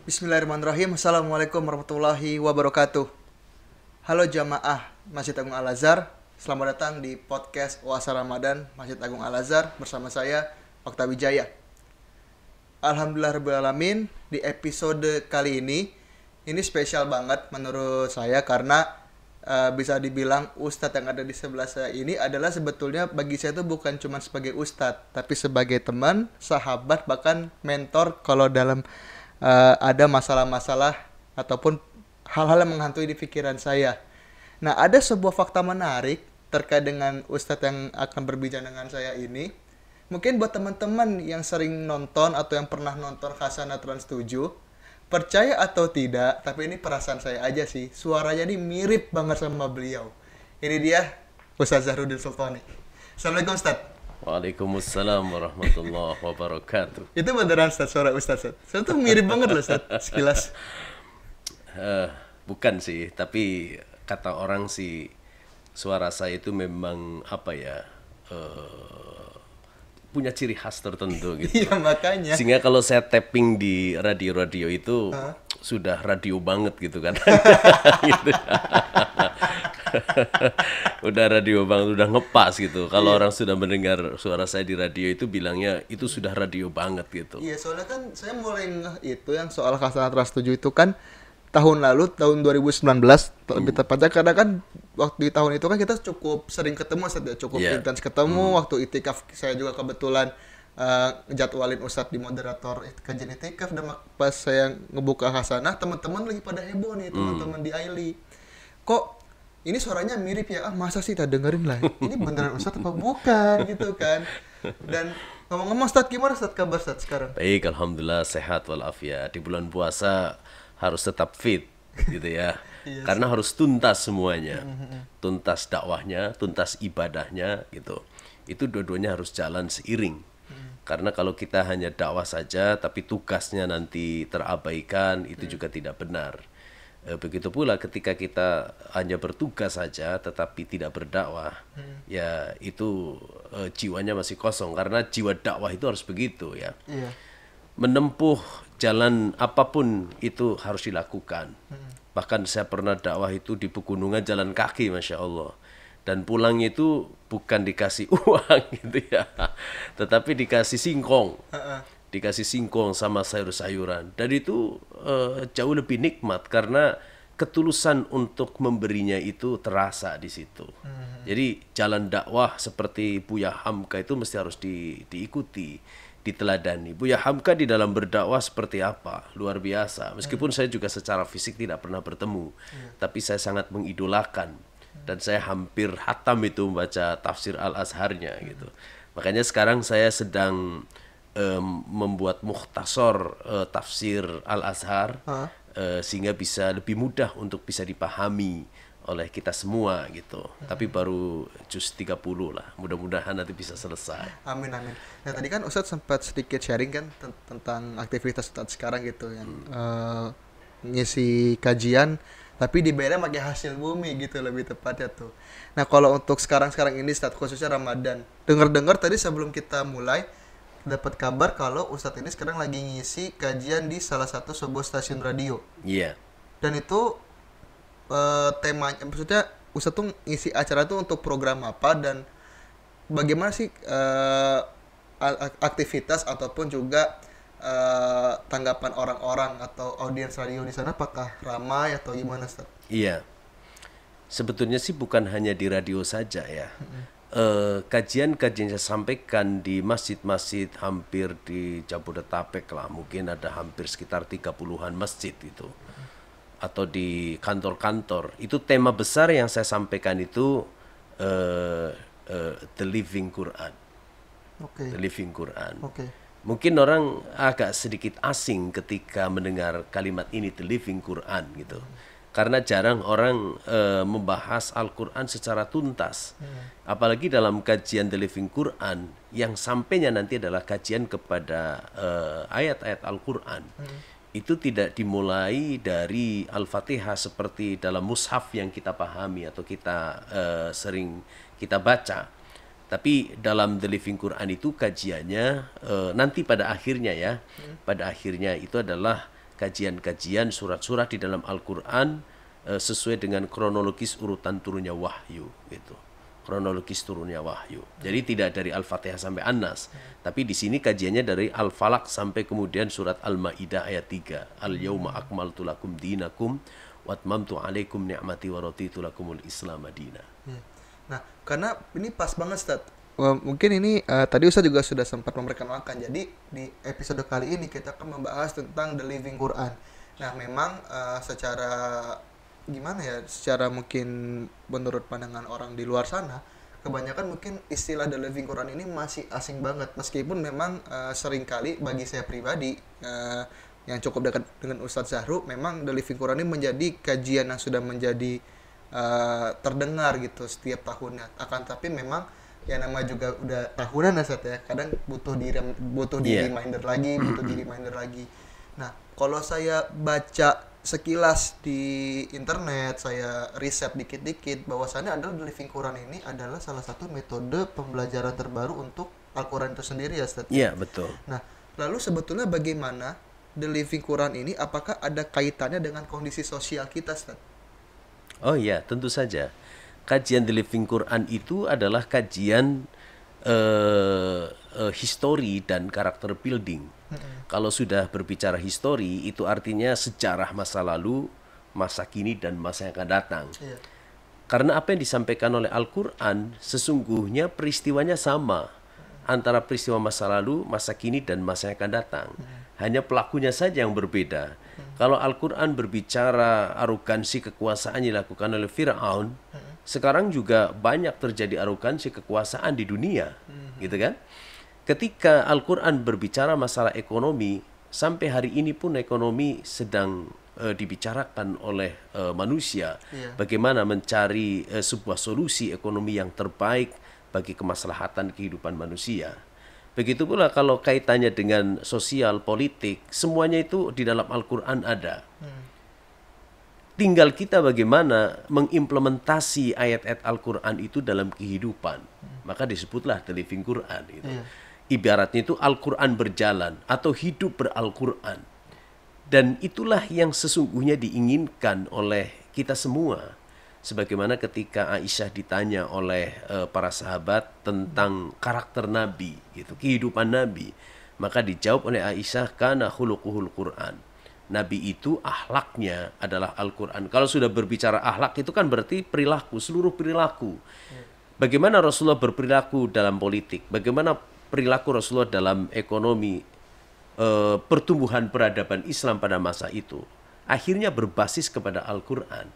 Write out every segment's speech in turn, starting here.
Bismillahirrahmanirrahim. Assalamualaikum warahmatullahi wabarakatuh. Halo jamaah Masjid Agung Al-Azhar. Selamat datang di podcast Oasa Ramadan Masjid Agung Al-Azhar bersama saya Okta Wijaya. Alhamdulillahirrahmanirrahim. Di episode kali ini spesial banget menurut saya karena bisa dibilang ustadz yang ada di sebelah saya ini adalah sebetulnya bagi saya itu bukan cuma sebagai ustadz, tapi sebagai teman, sahabat, bahkan mentor kalau dalam ada masalah-masalah ataupun hal-hal yang menghantui di pikiran saya. Nah, ada sebuah fakta menarik terkait dengan ustadz yang akan berbicara dengan saya ini. Mungkin buat teman-teman yang sering nonton atau yang pernah nonton Khazanah Trans 7, percaya atau tidak, tapi ini perasaan saya aja sih, suaranya ini mirip banget sama beliau. Ini dia Ustadz Zahruddin Sultani. Assalamualaikum Ustadz. Waalaikumsalam warahmatullahi wabarakatuh. Itu beneran Ustadz, suara Ustadz. Saya tuh mirip banget loh Ustadz, sekilas. Bukan sih, tapi kata orang sih suara saya itu memang punya ciri khas tertentu gitu. Iya makanya. Sehingga kalau saya tapping di radio-radio itu sudah radio banget gitu kan. Gitu. Udah radio banget, udah ngepas gitu. Kalau orang sudah mendengar suara saya di radio itu bilangnya itu sudah radio banget gitu. Iya, soalnya kan saya mulai ngeh itu yang soal Khazanah Trans 7 itu kan tahun lalu, tahun 2019 lebih tepatnya, karena kan waktu di tahun itu kan kita cukup sering ketemu Ustadz ya, cukup intens ketemu. Waktu itikaf saya juga kebetulan jadwalin Ustadz di moderator kajian itikaf, dan pas saya ngebuka Khazanah, teman-teman lagi pada heboh nih, teman-teman di Aili. Kok ini suaranya mirip ya? Masa sih, tak dengerin lah. Ini beneran Ustadz apa bukan gitu kan. Dan ngomong-ngomong Ustadz, gimana Ustadz kabar Ustadz sekarang? Baik, alhamdulillah sehat walafiat. Di bulan puasa harus tetap fit gitu ya. Karena harus tuntas semuanya. Tuntas dakwahnya, tuntas ibadahnya gitu. Itu dua-duanya harus jalan seiring. Karena kalau kita hanya dakwah saja tapi tugasnya nanti terabaikan, itu juga tidak benar. Begitu pula ketika kita hanya bertugas saja tetapi tidak berdakwah, ya itu jiwanya masih kosong. Karena jiwa dakwah itu harus begitu ya. Menempuh jalan apapun itu harus dilakukan. Bahkan saya pernah dakwah itu di pegunungan jalan kaki, Masya Allah. Dan pulangnya itu bukan dikasih uang gitu ya, tetapi dikasih singkong. Dikasih singkong sama sayur-sayuran. Dan itu jauh lebih nikmat karena ketulusan untuk memberinya itu terasa di situ. Jadi jalan dakwah seperti Buya Hamka itu mesti harus diikuti, diteladani. Buya Hamka di dalam berdakwah seperti apa? Luar biasa. Meskipun saya juga secara fisik tidak pernah bertemu, tapi saya sangat mengidolakan. Dan saya hampir hatam itu membaca tafsir Al-Azharnya gitu. Makanya sekarang saya sedang membuat mukhtasar tafsir Al-Azhar sehingga bisa lebih mudah untuk bisa dipahami oleh kita semua gitu. Tapi baru juz 30 lah. Mudah-mudahan nanti bisa selesai. Amin amin. Nah tadi kan Ustadz sempat sedikit sharing kan tentang aktivitas Ustadz sekarang gitu yang ngisi kajian tapi dibayarnya pakai hasil bumi gitu lebih tepatnya tuh. Nah kalau untuk sekarang ini Ustadz, khususnya Ramadan, dengar tadi sebelum kita mulai dapat kabar kalau Ustadz ini sekarang lagi ngisi kajian di salah satu sebuah stasiun radio. Iya. Dan itu temanya, maksudnya Ustadz tuh ngisi acara tuh untuk program apa dan bagaimana sih aktivitas ataupun juga tanggapan orang-orang atau audiens radio di sana, apakah ramai atau gimana Ustaz? Iya. Sebetulnya sih bukan hanya di radio saja ya. Kajian-kajian saya sampaikan di masjid-masjid hampir di Jabodetabek lah, mungkin ada hampir sekitar 30-an masjid itu. Atau di kantor-kantor. Itu tema besar yang saya sampaikan itu The Living Quran. The Living Quran. Mungkin orang agak sedikit asing ketika mendengar kalimat ini, The Living Quran gitu. Karena jarang orang membahas Al-Quran secara tuntas. Apalagi dalam kajian The Living Quran, yang sampainya nanti adalah kajian kepada ayat-ayat Al-Quran. Itu tidak dimulai dari Al-Fatihah seperti dalam mushaf yang kita pahami atau kita sering kita baca. Tapi dalam The Living Quran itu kajiannya nanti pada akhirnya ya, pada akhirnya itu adalah kajian-kajian surat-surat di dalam Al-Quran sesuai dengan kronologis urutan turunnya wahyu gitu. Kronologis turunnya wahyu. Jadi tidak dari Al-Fatihah sampai An-Nas, tapi di sini kajiannya dari Al-Falaq sampai kemudian surat Al-Maidah ayat 3. Al-yauma akmaltu lakum dinakum wa atmamtu alaikum ni'mati wa raditu lakumul Islam madina. Nah, karena ini pas banget, Ustaz. Wah, mungkin ini tadi Ustaz juga sudah sempat memperkenalkan. Jadi di episode kali ini kita akan membahas tentang The Living Quran. Nah, memang secara gimana ya? Secara mungkin menurut pandangan orang di luar sana, kebanyakan mungkin istilah The Living Quran ini masih asing banget. Meskipun memang seringkali bagi saya pribadi yang cukup dekat dengan Ustadz Zahru, memang The Living Quran ini menjadi kajian yang sudah menjadi terdengar gitu setiap tahunnya. Akan tapi memang ya nama juga udah tahunan ya Sat ya, kadang butuh di reminder lagi, butuh di reminder lagi. Nah, kalau saya baca sekilas di internet, saya riset dikit-dikit bahwasannya adalah The Living Quran ini adalah salah satu metode pembelajaran terbaru untuk Al-Quran itu sendiri ya Sat. Iya, betul. Nah, lalu sebetulnya bagaimana The Living Quran ini, apakah ada kaitannya dengan kondisi sosial kita Sat? Oh iya, tentu saja. Kajian The Living Quran itu adalah kajian histori dan karakter building. Kalau sudah berbicara histori, itu artinya sejarah masa lalu, masa kini, dan masa yang akan datang. Karena apa yang disampaikan oleh Al-Quran, sesungguhnya peristiwanya sama antara peristiwa masa lalu, masa kini, dan masa yang akan datang. Hanya pelakunya saja yang berbeda. Kalau Al-Quran berbicara arogansi kekuasaan yang dilakukan oleh Fir'aun, sekarang juga banyak terjadi arogansi kekuasaan di dunia, gitu kan? Ketika Al-Quran berbicara masalah ekonomi, sampai hari ini pun ekonomi sedang dibicarakan oleh manusia. Bagaimana mencari sebuah solusi ekonomi yang terbaik bagi kemaslahatan kehidupan manusia. Begitu pula kalau kaitannya dengan sosial, politik, semuanya itu di dalam Al-Quran ada. Tinggal kita bagaimana mengimplementasi ayat-ayat Al-Quran itu dalam kehidupan. Maka disebutlah The Living Quran. Gitu. Ibaratnya itu Al-Quran berjalan atau hidup ber-Al-Quran. Dan itulah yang sesungguhnya diinginkan oleh kita semua. Sebagaimana ketika Aisyah ditanya oleh para sahabat tentang karakter Nabi, gitu, kehidupan Nabi. Maka dijawab oleh Aisyah, kana khuluquhul Quran. Nabi itu akhlaknya adalah Al-Quran. Kalau sudah berbicara akhlak itu kan berarti perilaku, seluruh perilaku. Bagaimana Rasulullah berperilaku dalam politik, bagaimana perilaku Rasulullah dalam ekonomi, pertumbuhan peradaban Islam pada masa itu, akhirnya berbasis kepada Al-Quran.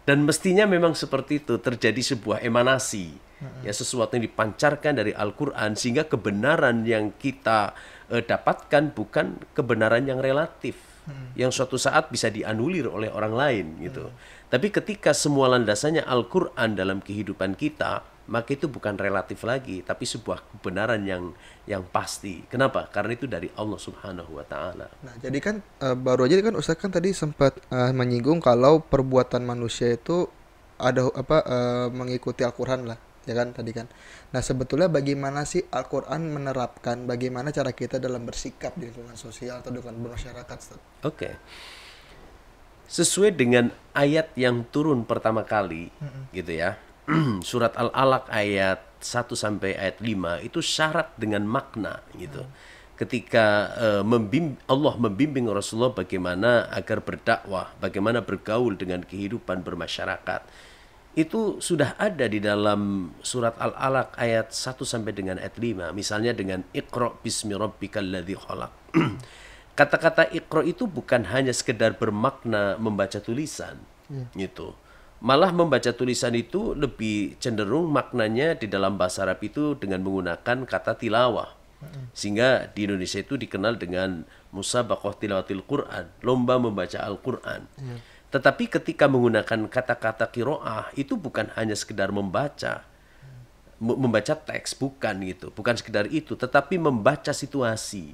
Dan mestinya memang seperti itu, terjadi sebuah emanasi, ya, sesuatu yang dipancarkan dari Al-Quran, sehingga kebenaran yang kita dapatkan bukan kebenaran yang relatif, yang suatu saat bisa dianulir oleh orang lain gitu. Tapi ketika semua landasannya Al-Quran dalam kehidupan kita, maka itu bukan relatif lagi, tapi sebuah kebenaran yang pasti. Kenapa? Karena itu dari Allah Subhanahu wa Ta'ala. Nah, jadi kan baru aja kan Ustaz kan tadi sempat menyinggung kalau perbuatan manusia itu ada mengikuti Al-Quran lah, ya kan tadi kan. Nah, sebetulnya bagaimana sih Al-Quran menerapkan bagaimana cara kita dalam bersikap di lingkungan sosial atau dengan bermasyarakat, Ustaz? Oke. Sesuai dengan ayat yang turun pertama kali, gitu ya. Surat Al-Alaq ayat 1 sampai ayat 5 itu syarat dengan makna gitu. Ketika Allah membimbing Rasulullah bagaimana agar berdakwah, bagaimana bergaul dengan kehidupan bermasyarakat. Itu sudah ada di dalam surat Al-Alaq ayat 1 sampai dengan ayat 5. Misalnya dengan Iqra bismi rabbikal ladzi khalaq. Kata-kata Iqra itu bukan hanya sekedar bermakna membaca tulisan gitu. Malah membaca tulisan itu lebih cenderung maknanya di dalam bahasa Arab itu dengan menggunakan kata tilawah. Sehingga di Indonesia itu dikenal dengan musabaqah tilawatil Quran, lomba membaca Al-Quran. Tetapi ketika menggunakan kata-kata qiraah itu bukan hanya sekedar membaca teks, bukan gitu. Bukan sekedar itu, tetapi membaca situasi.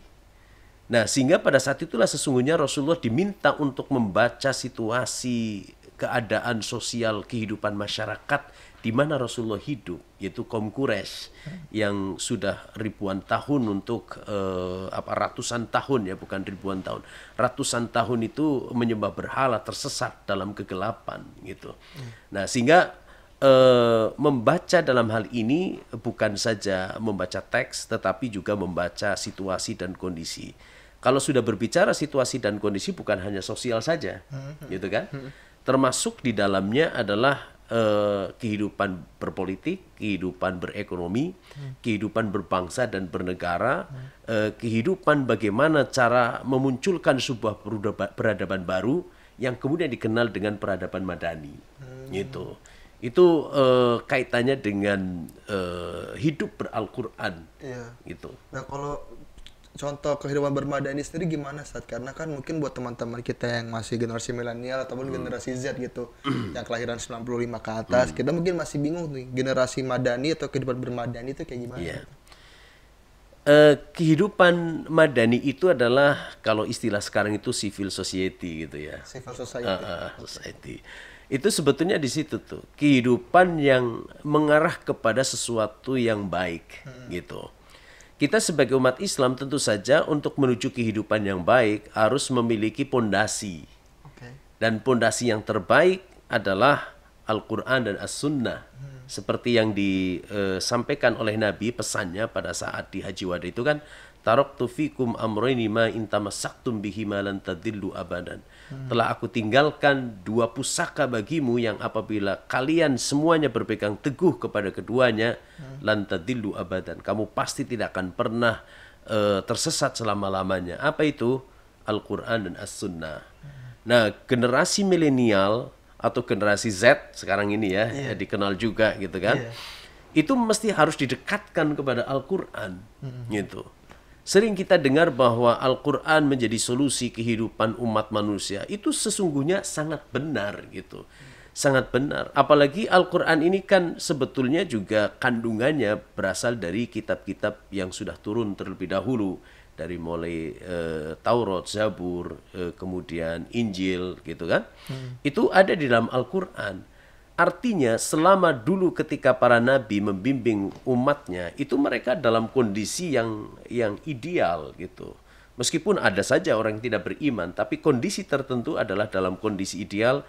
Nah, sehingga pada saat itulah sesungguhnya Rasulullah diminta untuk membaca situasi keadaan sosial kehidupan masyarakat di mana Rasulullah hidup, yaitu kaum Quraisy yang sudah ribuan tahun untuk ratusan tahun ya, bukan ribuan tahun, ratusan tahun itu menyembah berhala, tersesat dalam kegelapan gitu. Nah, sehingga membaca dalam hal ini bukan saja membaca teks, tetapi juga membaca situasi dan kondisi. Kalau sudah berbicara situasi dan kondisi, bukan hanya sosial saja, gitu kan? Termasuk di dalamnya adalah kehidupan berpolitik, kehidupan berekonomi, kehidupan berbangsa dan bernegara, kehidupan bagaimana cara memunculkan sebuah peradaban baru yang kemudian dikenal dengan peradaban madani, gitu. Itu kaitannya dengan hidup beral-Quran, gitu. Nah, kalau contoh kehidupan bermadani sendiri gimana, Ustaz? Karena kan mungkin buat teman-teman kita yang masih generasi milenial ataupun generasi Z gitu, yang kelahiran 95 ke atas, kita mungkin masih bingung nih, generasi madani atau kehidupan bermadani itu kayak gimana? Yeah. Kehidupan madani itu adalah, kalau istilah sekarang itu civil society gitu ya. Civil society. Society. Itu sebetulnya di situ tuh, kehidupan yang mengarah kepada sesuatu yang baik gitu. Kita sebagai umat Islam tentu saja untuk menuju kehidupan yang baik harus memiliki pondasi. Dan pondasi yang terbaik adalah Al-Quran dan As-Sunnah. Seperti yang disampaikan oleh Nabi pesannya pada saat di Haji Wada itu kan, taraktu fikum amrayni ma in tamassaktum bihima lan tadillu abadan. Telah aku tinggalkan dua pusaka bagimu yang apabila kalian semuanya berpegang teguh kepada keduanya, lan tadillu abadan, kamu pasti tidak akan pernah tersesat selama-lamanya. Apa itu? Al-Quran dan As-Sunnah. Nah, generasi milenial atau generasi Z sekarang ini ya, dikenal juga gitu kan, itu mesti harus didekatkan kepada Al-Quran gitu. Sering kita dengar bahwa Al-Quran menjadi solusi kehidupan umat manusia. Itu sesungguhnya sangat benar gitu. Sangat benar. Apalagi Al-Quran ini kan sebetulnya juga kandungannya berasal dari kitab-kitab yang sudah turun terlebih dahulu. Dari mulai Taurat, Zabur, kemudian Injil gitu kan. Itu ada di dalam Al-Quran. Artinya selama dulu ketika para nabi membimbing umatnya, itu mereka dalam kondisi yang ideal gitu. Meskipun ada saja orang yang tidak beriman, tapi kondisi tertentu adalah dalam kondisi ideal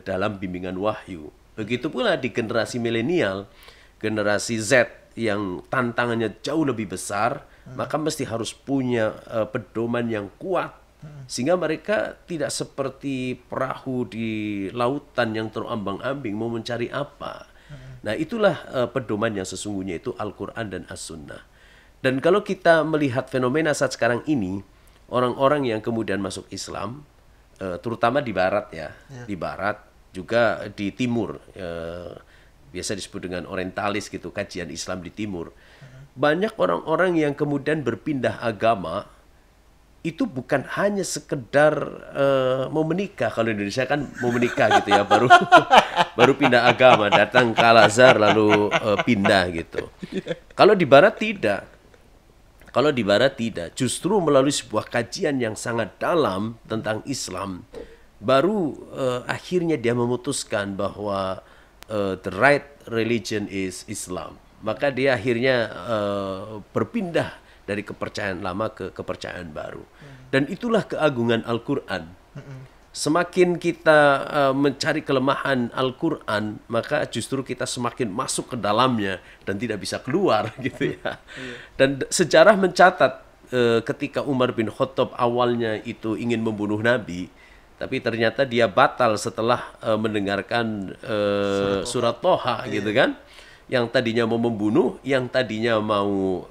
dalam bimbingan wahyu. Begitu pula di generasi milenial, generasi Z yang tantangannya jauh lebih besar, maka mesti harus punya pedoman yang kuat. Sehingga mereka tidak seperti perahu di lautan yang terombang-ambing mau mencari apa. Nah, itulah pedoman yang sesungguhnya itu Al-Quran dan As-Sunnah. Dan kalau kita melihat fenomena saat sekarang ini, orang-orang yang kemudian masuk Islam, terutama di Barat ya, di Barat juga di Timur, biasa disebut dengan orientalis gitu, kajian Islam di Timur. Banyak orang-orang yang kemudian berpindah agama, itu bukan hanya sekedar mau menikah. Kalau di Indonesia kan mau menikah gitu ya, baru pindah agama, datang ke Al-Azhar lalu pindah gitu. Kalau di Barat tidak. Kalau di Barat tidak, justru melalui sebuah kajian yang sangat dalam tentang Islam, baru akhirnya dia memutuskan bahwa the right religion is Islam. Maka dia akhirnya berpindah dari kepercayaan lama ke kepercayaan baru. Dan itulah keagungan Al-Quran. Semakin kita mencari kelemahan Al-Quran, maka justru kita semakin masuk ke dalamnya dan tidak bisa keluar gitu ya. Dan sejarah mencatat ketika Umar bin Khattab awalnya itu ingin membunuh Nabi, tapi ternyata dia batal setelah mendengarkan surat Toha gitu kan. Yang tadinya mau membunuh, yang tadinya mau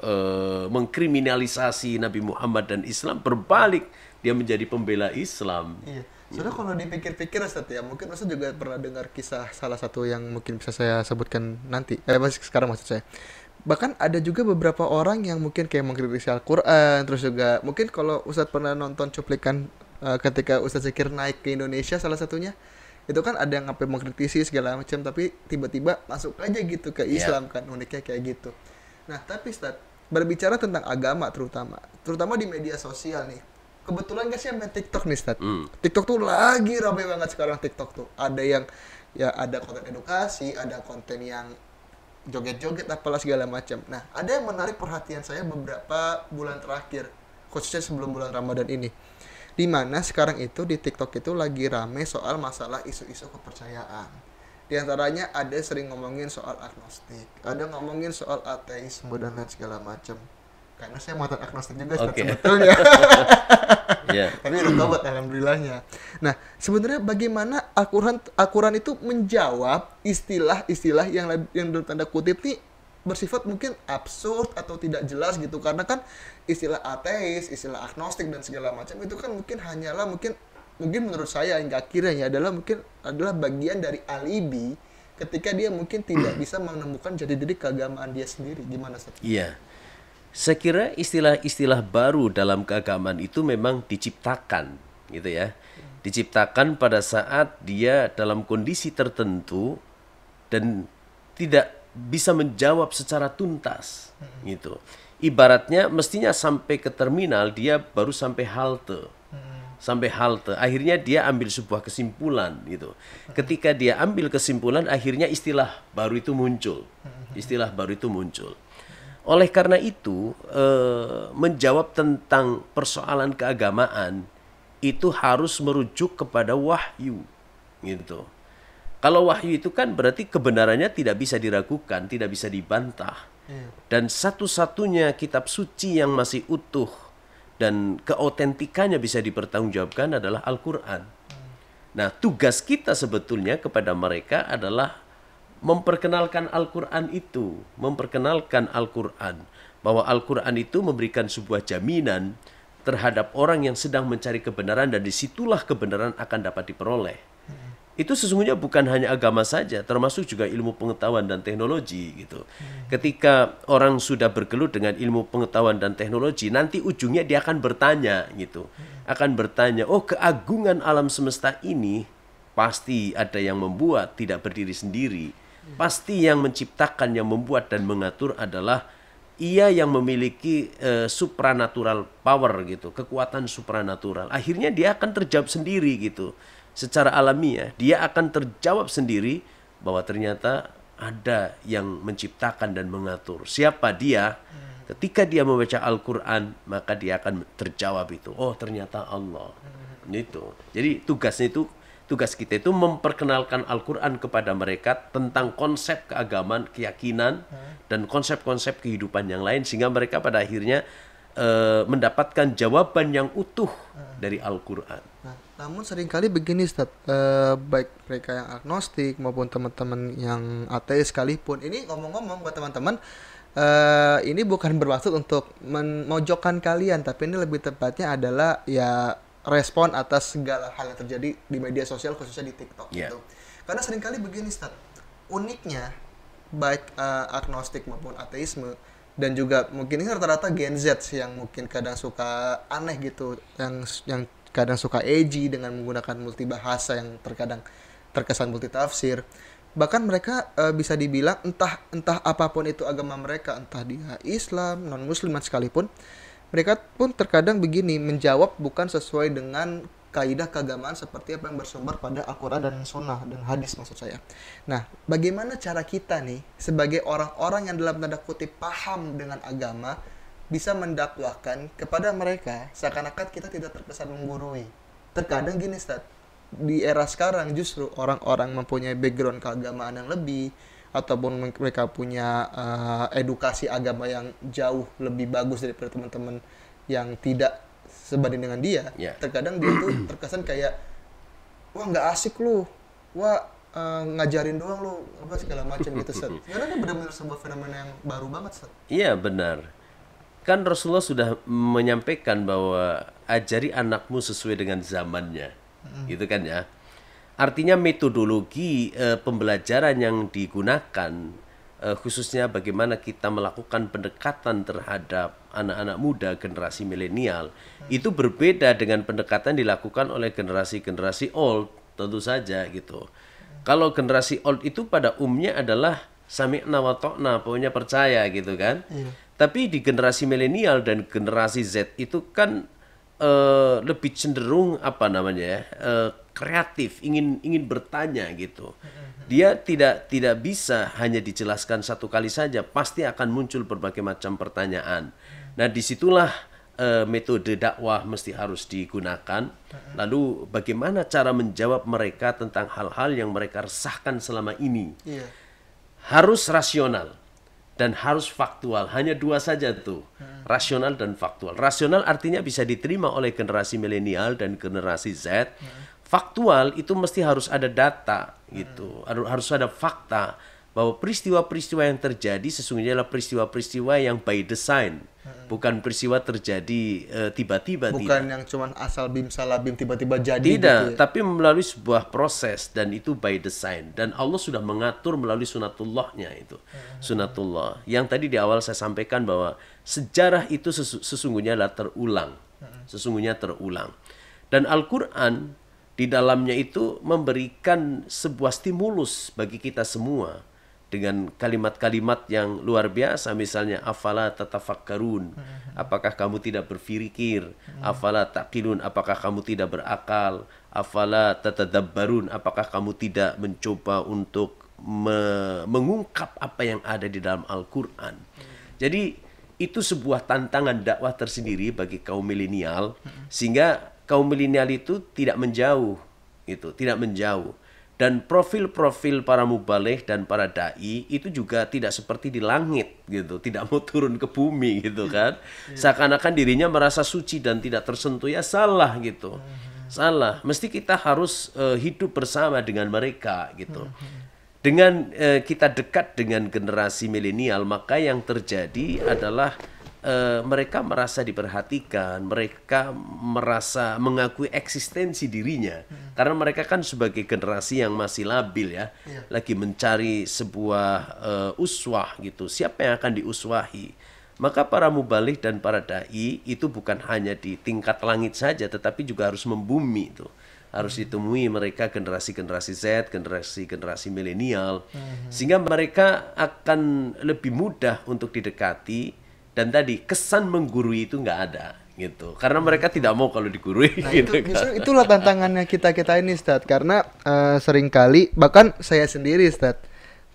mengkriminalisasi Nabi Muhammad dan Islam, berbalik dia menjadi pembela Islam. Soalnya kalau dipikir-pikir Ustaz ya, mungkin Ustaz juga pernah dengar kisah salah satu yang mungkin bisa saya sebutkan nanti. Masih sekarang maksud saya. Bahkan ada juga beberapa orang yang mungkin kayak mengkritisi Al-Quran, terus juga mungkin kalau Ustaz pernah nonton cuplikan ketika Ustaz Zakir naik ke Indonesia salah satunya, itu kan ada yang sampai mengkritisi segala macam, tapi tiba-tiba masuk aja gitu ke Islam kan, uniknya kayak gitu. Nah, tapi Ustaz, berbicara tentang agama terutama di media sosial nih, kebetulan guys ya main TikTok nih Stat. TikTok tuh lagi rame banget sekarang TikTok tuh. Ada yang ya ada konten edukasi, ada konten yang joget-joget apalah segala macam. Nah, ada yang menarik perhatian saya beberapa bulan terakhir, khususnya sebelum bulan Ramadan ini. Di mana sekarang itu di TikTok itu lagi rame soal masalah isu-isu kepercayaan. Di antaranya ada sering ngomongin soal agnostik, ada ngomongin soal ateisme dan lain segala macam. Karena saya mantan agnostik juga sebetulnya. Yeah. Tapi udah tobat alhamdulillahnya. Nah, sebenarnya bagaimana Al-Quran itu menjawab istilah-istilah yang dalam tanda kutip nih bersifat mungkin absurd atau tidak jelas gitu, karena kan istilah ateis, istilah agnostik dan segala macam itu kan mungkin hanyalah mungkin menurut saya hingga akhirnya adalah bagian dari alibi ketika dia mungkin tidak bisa menemukan jati diri keagamaan dia sendiri. Gimana Seth? Iya. Saya kira istilah-istilah baru dalam keagamaan itu memang diciptakan gitu ya. Diciptakan pada saat dia dalam kondisi tertentu dan tidak bisa menjawab secara tuntas gitu. Ibaratnya mestinya sampai ke terminal dia baru sampai halte. Akhirnya dia ambil sebuah kesimpulan gitu. Ketika dia ambil kesimpulan, akhirnya istilah baru itu muncul. Oleh karena itu, menjawab tentang persoalan keagamaan itu harus merujuk kepada wahyu gitu. Kalau wahyu itu kan berarti kebenarannya tidak bisa diragukan, tidak bisa dibantah. Dan satu-satunya kitab suci yang masih utuh dan keautentikannya bisa dipertanggungjawabkan adalah Al-Quran. Nah, tugas kita sebetulnya kepada mereka adalah memperkenalkan Al-Quran itu. Memperkenalkan Al-Quran. Bahwa Al-Quran itu memberikan sebuah jaminan terhadap orang yang sedang mencari kebenaran, dan disitulah kebenaran akan dapat diperoleh. Itu sesungguhnya bukan hanya agama saja, termasuk juga ilmu pengetahuan dan teknologi gitu. Ketika orang sudah bergelut dengan ilmu pengetahuan dan teknologi, nanti ujungnya dia akan bertanya gitu. Akan bertanya, oh keagungan alam semesta ini pasti ada yang membuat, tidak berdiri sendiri. Pasti yang menciptakan, yang membuat dan mengatur adalah ia yang memiliki supranatural power gitu, kekuatan supranatural. Akhirnya dia akan terjawab sendiri gitu. Secara alamiah dia akan terjawab sendiri bahwa ternyata ada yang menciptakan dan mengatur. Siapa dia? Ketika dia membaca Al-Quran, maka dia akan terjawab itu. Oh, ternyata Allah. Itu. Jadi tugas kita itu memperkenalkan Al-Quran kepada mereka tentang konsep keagamaan, keyakinan, dan konsep-konsep kehidupan yang lain, sehingga mereka pada akhirnya mendapatkan jawaban yang utuh dari Al-Quran. Nah, namun seringkali begini Ustaz, baik mereka yang agnostik maupun teman-teman yang ateis sekalipun, ini ngomong-ngomong buat teman-teman, ini bukan bermaksud untuk memojokkan kalian, tapi ini lebih tepatnya adalah ya respon atas segala hal yang terjadi di media sosial, khususnya di TikTok gitu. Karena seringkali begini Ustaz, uniknya baik agnostik maupun ateisme, dan juga mungkin ini rata-rata Gen Z yang mungkin kadang suka aneh gitu, yang kadang suka edgy dengan menggunakan multibahasa yang terkadang terkesan multitafsir. Bahkan mereka bisa dibilang entah apapun itu agama mereka, entah dia Islam, non-Muslim sekalipun, mereka pun terkadang begini menjawab bukan sesuai dengan kaidah keagamaan seperti apa yang bersumber pada Al-Quran dan Sunnah dan hadis maksud saya. Nah, bagaimana cara kita nih sebagai orang-orang yang dalam tanda kutip paham dengan agama bisa mendakwahkan kepada mereka seakan-akan kita tidak terkesan menggurui. Terkadang gini Ustaz, di era sekarang justru orang-orang mempunyai background keagamaan yang lebih, ataupun mereka punya edukasi agama yang jauh lebih bagus daripada teman-teman yang tidak sebanding dengan dia. Terkadang dia tuh terkesan kayak, wah nggak asik lu, wah ngajarin doang lu, apa segala macam gitu Ustaz. Karena ini benar-benar sebuah fenomena yang baru banget Ustaz. Iya benar. Kan Rasulullah sudah menyampaikan bahwa ajari anakmu sesuai dengan zamannya, gitu kan ya. Artinya metodologi pembelajaran yang digunakan, khususnya bagaimana kita melakukan pendekatan terhadap anak-anak muda generasi milenial, itu berbeda dengan pendekatan dilakukan oleh generasi-generasi old, tentu saja gitu. Kalau generasi old itu pada umumnya adalah sami'na wa ta'na, pokoknya percaya gitu kan. Tapi di generasi milenial dan generasi Z itu kan lebih cenderung apa namanya ya, kreatif, ingin bertanya gitu. Dia tidak bisa hanya dijelaskan satu kali saja, pasti akan muncul berbagai macam pertanyaan. Nah, disitulah metode dakwah mesti harus digunakan. Lalu bagaimana cara menjawab mereka tentang hal-hal yang mereka resahkan selama ini. Harus rasional dan harus faktual. Hanya dua saja tuh, rasional dan faktual. Rasional artinya bisa diterima oleh generasi milenial dan generasi Z. Faktual itu mesti harus ada data gitu, harus ada fakta bahwa peristiwa-peristiwa yang terjadi sesungguhnya adalah peristiwa-peristiwa yang by design, bukan peristiwa terjadi tiba-tiba. Bukan yang cuman asal bim salah bim tiba-tiba jadi. Tidak, gitu ya. tapi melalui sebuah proses dan itu by design, dan Allah sudah mengatur melalui sunatullahnya itu. Sunatullah yang tadi di awal saya sampaikan bahwa sejarah itu sesungguhnya adalah terulang. Sesungguhnya terulang. Dan Al-Qur'an di dalamnya itu memberikan sebuah stimulus bagi kita semua dengan kalimat-kalimat yang luar biasa, misalnya afala tatafakkarun, apakah kamu tidak berpikir, afala taqilun, apakah kamu tidak berakal, afala tatadabbarun, apakah kamu tidak mencoba untuk mengungkap apa yang ada di dalam Al-Qur'an. Jadi itu sebuah tantangan dakwah tersendiri bagi kaum milenial, sehingga kaum milenial itu tidak menjauh, tidak menjauh. Dan profil-profil para mubaligh dan para dai itu juga tidak seperti di langit gitu, tidak mau turun ke bumi gitu kan. Seakan-akan dirinya merasa suci dan tidak tersentuh, ya salah gitu. Salah, mesti kita harus hidup bersama dengan mereka gitu. Dengan kita dekat dengan generasi milenial, maka yang terjadi adalah mereka merasa diperhatikan, mereka merasa mengakui eksistensi dirinya, karena mereka kan sebagai generasi yang masih labil ya, lagi mencari sebuah uswah gitu, siapa yang akan diuswahi. Maka para mubaligh dan para dai itu bukan hanya di tingkat langit saja, tetapi juga harus membumi itu. Harus ditemui mereka generasi-generasi Z, generasi-generasi milenial, sehingga mereka akan lebih mudah untuk didekati. Dan tadi kesan menggurui itu nggak ada gitu, karena mereka tidak mau kalau digurui. Nah, gitu itu, kan. itulah tantangannya kita ini, Ustadz. Karena seringkali, bahkan saya sendiri, Ustadz,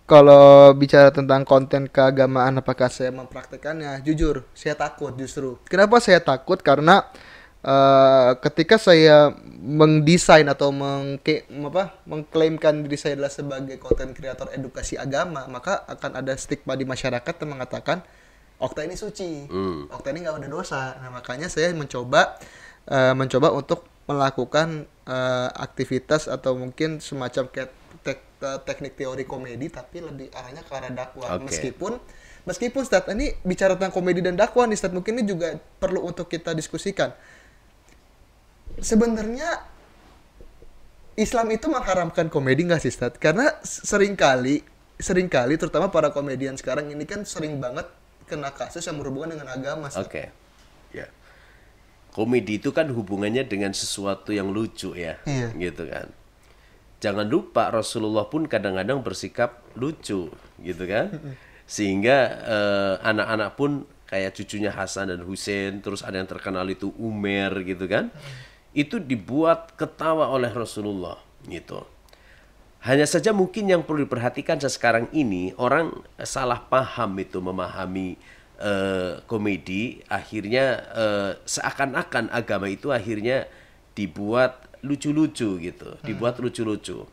kalau bicara tentang konten keagamaan, apakah saya mempraktekannya? Jujur, saya takut justru. Kenapa saya takut? Karena ketika saya mendesain atau mengklaimkan diri saya adalah sebagai konten kreator edukasi agama, maka akan ada stigma di masyarakat yang mengatakan Okta ini suci, Okta ini nggak ada dosa. Nah, makanya saya mencoba untuk melakukan aktivitas atau mungkin semacam kayak teknik teori komedi, tapi lebih arahnya ke arah dakwah. Meskipun Ustadz, ini bicara tentang komedi dan dakwah nih Ustadz, mungkin ini juga perlu untuk kita diskusikan. Sebenarnya Islam itu mengharamkan komedi nggak sih Ustadz? Karena seringkali terutama para komedian sekarang ini kan sering banget kena kasus yang berhubungan dengan agama. Oke. Ya. Komedi itu kan hubungannya dengan sesuatu yang lucu ya. Gitu kan. Jangan lupa Rasulullah pun kadang-kadang bersikap lucu gitu kan. Sehingga anak-anak pun kayak cucunya Hasan dan Husain, terus ada yang terkenal itu Umar gitu kan. Itu dibuat ketawa oleh Rasulullah gitu. Hanya saja mungkin yang perlu diperhatikan sekarang ini, orang salah paham itu memahami komedi, akhirnya seakan-akan agama itu akhirnya dibuat lucu-lucu gitu, dibuat lucu-lucu.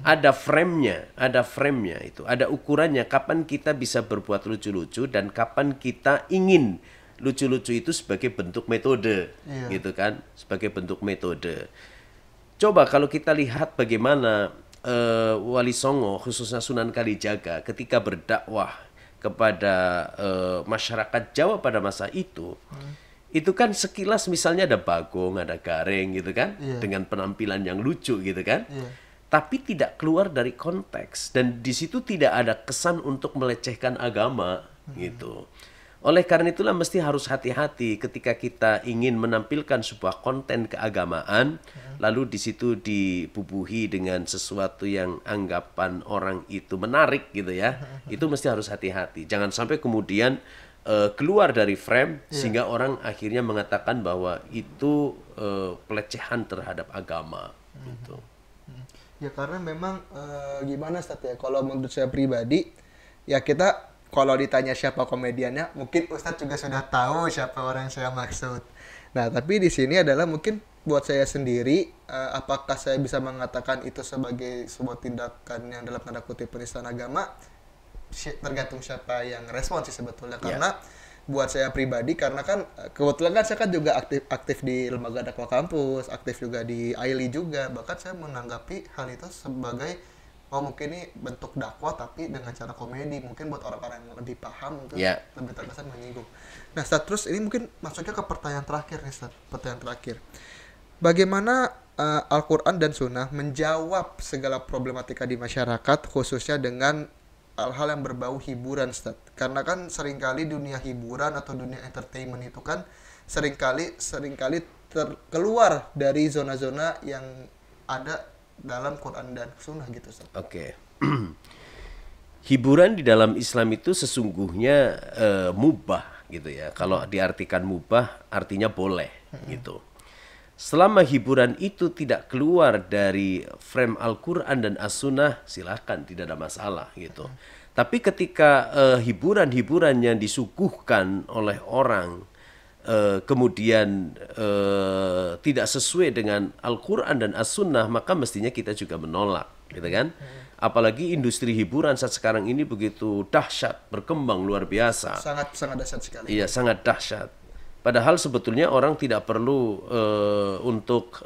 Ada frame-nya itu, ada ukurannya kapan kita bisa berbuat lucu-lucu dan kapan kita ingin lucu-lucu itu sebagai bentuk metode, gitu kan, sebagai bentuk metode. Coba kalau kita lihat bagaimana Wali Songo khususnya Sunan Kalijaga ketika berdakwah kepada masyarakat Jawa pada masa itu kan sekilas misalnya ada Bagong, ada Gareng gitu kan, dengan penampilan yang lucu gitu kan, tapi tidak keluar dari konteks dan di situ tidak ada kesan untuk melecehkan agama gitu. Oleh karena itulah mesti harus hati-hati ketika kita ingin menampilkan sebuah konten keagamaan, lalu di situ dibubuhi dengan sesuatu yang anggapan orang itu menarik gitu ya. Itu mesti harus hati-hati. Jangan sampai kemudian keluar dari frame sehingga orang akhirnya mengatakan bahwa itu pelecehan terhadap agama gitu. Ya karena memang gimana Ustaz ya, kalau menurut saya pribadi ya kita kalau ditanya siapa komediannya mungkin Ustadz juga sudah tahu siapa orang yang saya maksud. Nah tapi di sini adalah mungkin buat saya sendiri apakah saya bisa mengatakan itu sebagai sebuah tindakan yang dalam tanda kutip penistaan agama, tergantung siapa yang respon sih sebetulnya. Karena buat saya pribadi, karena kan kebetulan kan saya kan juga aktif di lembaga dakwah kampus, aktif juga di AILI juga, bahkan saya menanggapi hal itu sebagai mungkin ini bentuk dakwah tapi dengan cara komedi, mungkin buat orang-orang yang lebih paham itu lebih terkesan menyinggung. Nah Ustaz, terus ini mungkin masuknya ke pertanyaan terakhir nih Ustaz, pertanyaan terakhir. Bagaimana Al-Quran dan Sunnah menjawab segala problematika di masyarakat, khususnya dengan hal-hal yang berbau hiburan, Ustaz? Karena kan seringkali dunia hiburan atau dunia entertainment itu kan seringkali keluar dari zona-zona yang ada dalam Quran dan Sunnah gitu, Ustaz. Oke. Hiburan di dalam Islam itu sesungguhnya mubah gitu ya. Kalau diartikan mubah artinya boleh gitu. Selama hiburan itu tidak keluar dari frame Al-Quran dan As-Sunnah, silakan, tidak ada masalah gitu. Tapi ketika hiburan-hiburan yang disuguhkan oleh orang kemudian tidak sesuai dengan Al-Quran dan As-Sunnah, maka mestinya kita juga menolak, gitu kan? Apalagi industri hiburan saat sekarang ini begitu dahsyat, berkembang luar biasa. Sangat dahsyat sekali. Iya, sangat dahsyat. Padahal sebetulnya orang tidak perlu untuk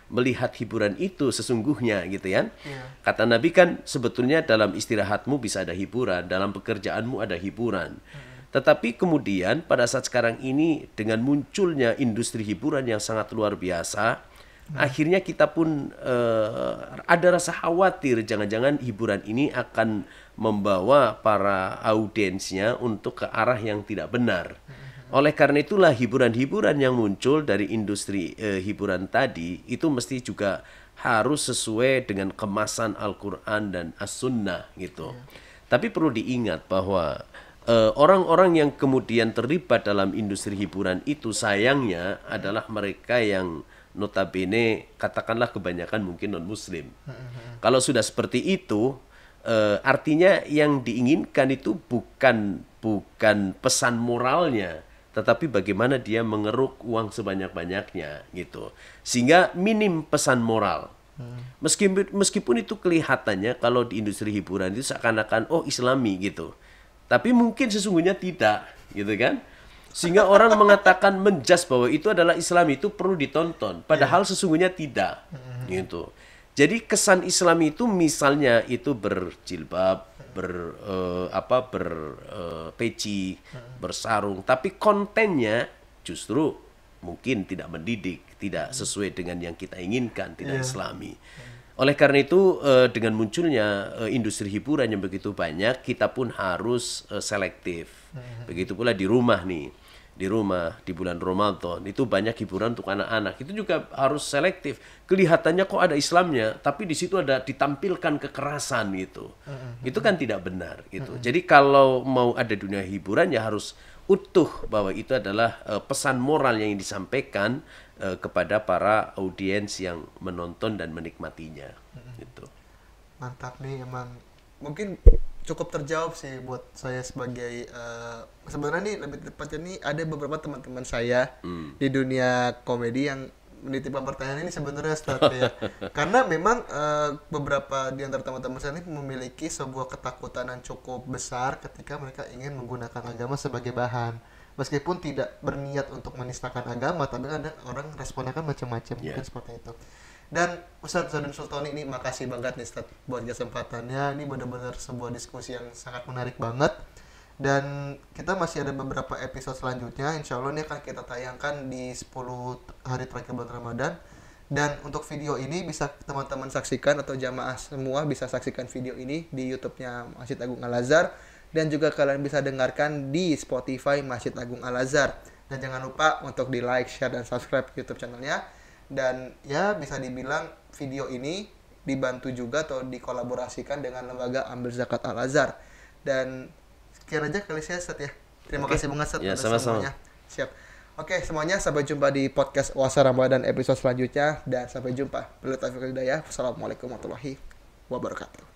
melihat hiburan itu sesungguhnya gitu ya. Kata Nabi kan sebetulnya dalam istirahatmu bisa ada hiburan, dalam pekerjaanmu ada hiburan. Tetapi kemudian pada saat sekarang ini dengan munculnya industri hiburan yang sangat luar biasa, akhirnya kita pun ada rasa khawatir jangan-jangan hiburan ini akan membawa para audiensnya untuk ke arah yang tidak benar. Oleh karena itulah hiburan-hiburan yang muncul dari industri hiburan tadi itu mesti juga harus sesuai dengan kemasan Al-Quran dan As-Sunnah gitu. Tapi perlu diingat bahwa orang-orang yang kemudian terlibat dalam industri hiburan itu sayangnya adalah mereka yang notabene katakanlah kebanyakan mungkin non-muslim. Kalau sudah seperti itu artinya yang diinginkan itu bukan pesan moralnya, tetapi bagaimana dia mengeruk uang sebanyak-banyaknya gitu. Sehingga minim pesan moral. Meskipun itu kelihatannya kalau di industri hiburan itu seakan-akan islami gitu. Tapi mungkin sesungguhnya tidak, gitu kan? Sehingga orang mengatakan menjudge bahwa itu adalah Islam, itu perlu ditonton, padahal sesungguhnya tidak, gitu. Jadi kesan Islam itu misalnya itu berjilbab, berpeci, bersarung, tapi kontennya justru mungkin tidak mendidik, tidak sesuai dengan yang kita inginkan, tidak Islami. Oleh karena itu dengan munculnya industri hiburan yang begitu banyak, kita pun harus selektif. Begitu pula di rumah nih. Di rumah di bulan Ramadan itu banyak hiburan untuk anak-anak, itu juga harus selektif. Kelihatannya kok ada Islamnya, tapi di situ ada ditampilkan kekerasan gitu. Itu kan tidak benar gitu. Jadi kalau mau ada dunia hiburan ya harus utuh bahwa itu adalah pesan moral yang disampaikan kepada para audiens yang menonton dan menikmatinya gitu. Mantap nih, emang mungkin cukup terjawab sih buat saya sebagai sebenarnya nih lebih tepatnya nih ada beberapa teman-teman saya di dunia komedi yang menitipkan pertanyaan ini sebenarnya Ustaz ya. Karena memang beberapa di antara teman-teman saya ini memiliki sebuah ketakutan yang cukup besar ketika mereka ingin menggunakan agama sebagai bahan. Meskipun tidak berniat untuk menistakan agama, tapi ada orang responnya kan macam-macam, mungkin seperti itu. Dan Ustadz Zadun Sultoni ini makasih banget nih Ustadz buat kesempatannya. Ini benar-benar sebuah diskusi yang sangat menarik banget. Dan kita masih ada beberapa episode selanjutnya. Insya Allah ini akan kita tayangkan di 10 hari terakhir bulan Ramadan. Dan untuk video ini bisa teman-teman saksikan, atau jamaah semua bisa saksikan video ini di YouTube-nya Masjid Agung Al-Azhar. Dan juga kalian bisa dengarkan di Spotify Masjid Agung Al-Azhar. Dan jangan lupa untuk di like, share, dan subscribe YouTube channelnya. Dan ya bisa dibilang video ini dibantu juga atau dikolaborasikan dengan lembaga Ambil Zakat Al-Azhar. Dan sekian aja kali saya Set ya. Terima Oke. kasih banget Set Ya, atas sama-sama. semuanya. Siap. Oke, semuanya sampai jumpa di podcast Puasa Ramadan episode selanjutnya dan sampai jumpa. Wassalamualaikum warahmatullahi wabarakatuh.